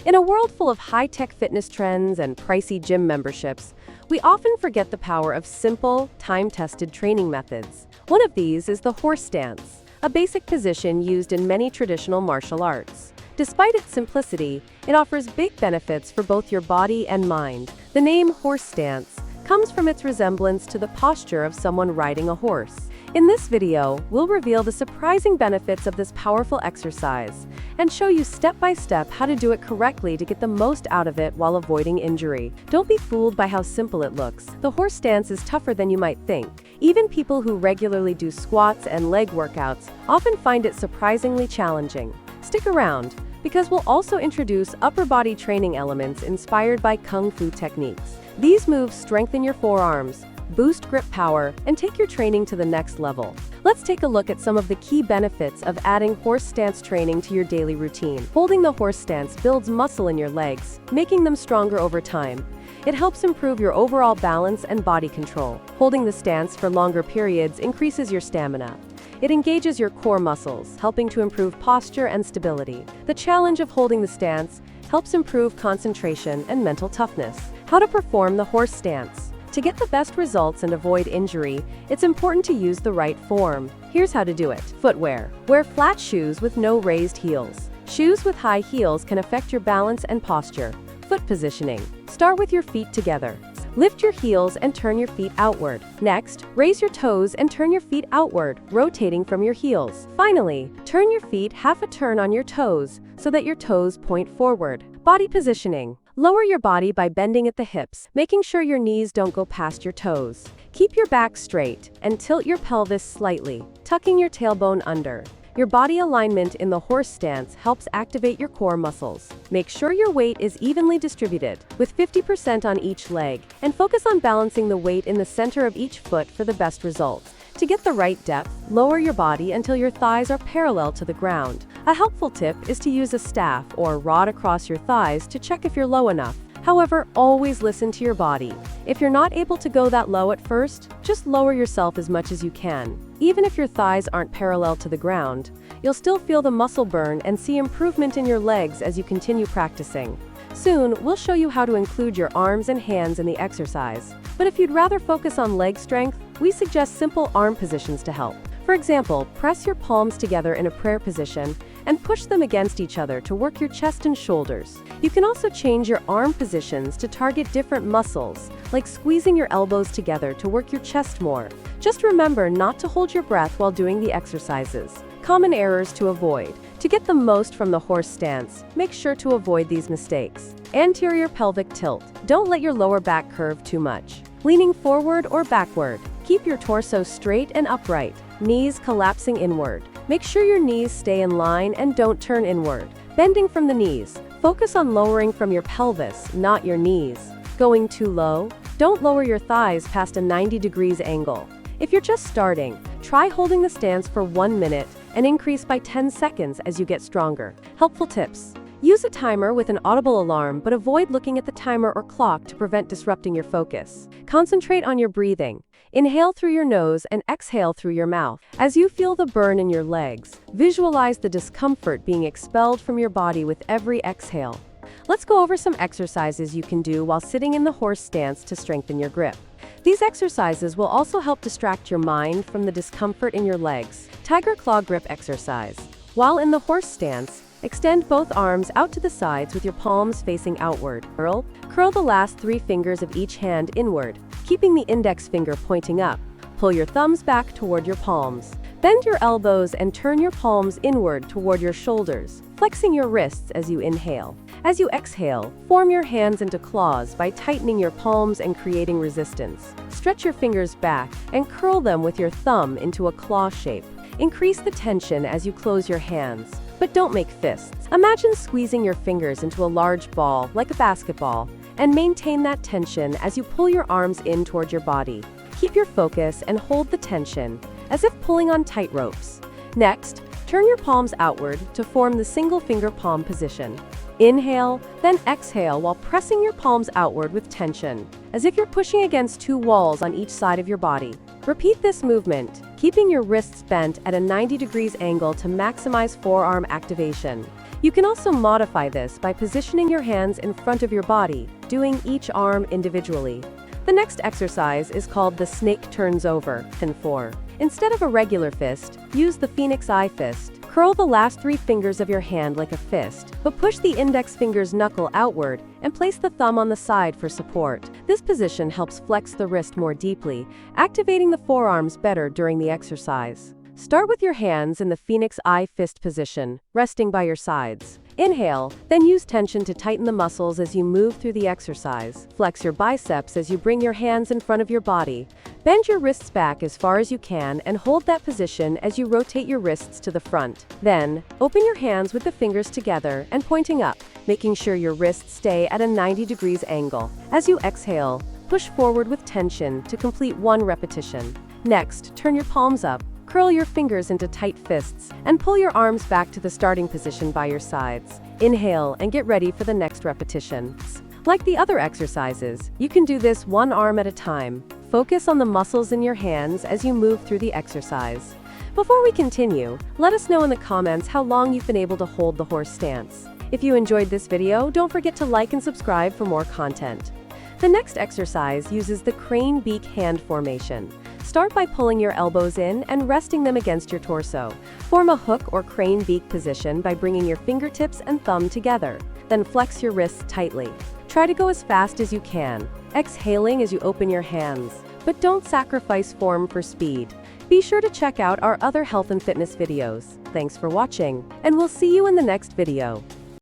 In a world full of high-tech fitness trends and pricey gym memberships, we often forget the power of simple, time-tested training methods. One of these is the horse stance, a basic position used in many traditional martial arts. Despite its simplicity, it offers big benefits for both your body and mind. The name horse stance comes from its resemblance to the posture of someone riding a horse. In this video, we'll reveal the surprising benefits of this powerful exercise and show you step by step how to do it correctly to get the most out of it while avoiding injury. Don't be fooled by how simple it looks. The horse stance is tougher than you might think. Even people who regularly do squats and leg workouts often find it surprisingly challenging. Stick around, because we'll also introduce upper body training elements inspired by Kung Fu techniques. These moves strengthen your forearms, boost grip power, and take your training to the next level. Let's take a look at some of the key benefits of adding horse stance training to your daily routine. Holding the horse stance builds muscle in your legs, making them stronger over time. It helps improve your overall balance and body control. Holding the stance for longer periods increases your stamina. It engages your core muscles, helping to improve posture and stability. The challenge of holding the stance helps improve concentration and mental toughness. How to perform the horse stance. To get the best results and avoid injury, it's important to use the right form. Here's how to do it. Footwear. Wear flat shoes with no raised heels. Shoes with high heels can affect your balance and posture. Foot positioning. Start with your feet together. Lift your heels and turn your feet outward. Next, raise your toes and turn your feet outward, rotating from your heels. Finally, turn your feet half a turn on your toes so that your toes point forward. Body positioning. Lower your body by bending at the hips, making sure your knees don't go past your toes. Keep your back straight and tilt your pelvis slightly, tucking your tailbone under. Your body alignment in the horse stance helps activate your core muscles. Make sure your weight is evenly distributed, with 50% on each leg, and focus on balancing the weight in the center of each foot for the best results. To get the right depth, lower your body until your thighs are parallel to the ground. A helpful tip is to use a staff or rod across your thighs to check if you're low enough. However, always listen to your body. If you're not able to go that low at first, just lower yourself as much as you can. Even if your thighs aren't parallel to the ground, you'll still feel the muscle burn and see improvement in your legs as you continue practicing. Soon, we'll show you how to include your arms and hands in the exercise. But if you'd rather focus on leg strength, we suggest simple arm positions to help. For example, press your palms together in a prayer position and push them against each other to work your chest and shoulders. You can also change your arm positions to target different muscles, like squeezing your elbows together to work your chest more. Just remember not to hold your breath while doing the exercises. Common errors to avoid. To get the most from the horse stance, make sure to avoid these mistakes. Anterior pelvic tilt. Don't let your lower back curve too much. Leaning forward or backward. Keep your torso straight and upright. Knees collapsing inward. Make sure your knees stay in line and don't turn inward. Bending from the knees. Focus on lowering from your pelvis, not your knees. Going too low? Don't lower your thighs past a 90 degrees angle. If you're just starting, try holding the stance for 1 minute and increase by 10 seconds as you get stronger. Helpful tips. Use a timer with an audible alarm, but avoid looking at the timer or clock to prevent disrupting your focus. Concentrate on your breathing. Inhale through your nose and exhale through your mouth. As you feel the burn in your legs, visualize the discomfort being expelled from your body with every exhale. Let's go over some exercises you can do while sitting in the horse stance to strengthen your grip. These exercises will also help distract your mind from the discomfort in your legs. Tiger claw grip exercise. While in the horse stance, extend both arms out to the sides with your palms facing outward. Curl the last 3 fingers of each hand inward, keeping the index finger pointing up. Pull your thumbs back toward your palms. Bend your elbows and turn your palms inward toward your shoulders, flexing your wrists as you inhale. As you exhale, form your hands into claws by tightening your palms and creating resistance. Stretch your fingers back and curl them with your thumb into a claw shape. Increase the tension as you close your hands, but don't make fists. Imagine squeezing your fingers into a large ball, like a basketball, and maintain that tension as you pull your arms in toward your body. Keep your focus and hold the tension, as if pulling on tight ropes. Next, turn your palms outward to form the single finger palm position. Inhale, then exhale while pressing your palms outward with tension, as if you're pushing against 2 walls on each side of your body. Repeat this movement, keeping your wrists bent at a 90 degrees angle to maximize forearm activation. You can also modify this by positioning your hands in front of your body, doing each arm individually. The next exercise is called the snake turns over, and 4. Instead of a regular fist, use the phoenix eye fist. Curl the last 3 fingers of your hand like a fist, but push the index finger's knuckle outward and place the thumb on the side for support. This position helps flex the wrist more deeply, activating the forearms better during the exercise. Start with your hands in the phoenix eye fist position, resting by your sides. Inhale, then use tension to tighten the muscles as you move through the exercise. Flex your biceps as you bring your hands in front of your body. Bend your wrists back as far as you can and hold that position as you rotate your wrists to the front. Then, open your hands with the fingers together and pointing up, making sure your wrists stay at a 90 degrees angle. As you exhale, push forward with tension to complete 1 repetition. Next, turn your palms up. Curl your fingers into tight fists and pull your arms back to the starting position by your sides. Inhale and get ready for the next repetition. Like the other exercises, you can do this 1 arm at a time. Focus on the muscles in your hands as you move through the exercise. Before we continue, let us know in the comments how long you've been able to hold the horse stance. If you enjoyed this video, don't forget to like and subscribe for more content. The next exercise uses the crane beak hand formation. Start by pulling your elbows in and resting them against your torso. Form a hook or crane beak position by bringing your fingertips and thumb together. Then flex your wrists tightly. Try to go as fast as you can, exhaling as you open your hands. But don't sacrifice form for speed. Be sure to check out our other health and fitness videos. Thanks for watching, and we'll see you in the next video.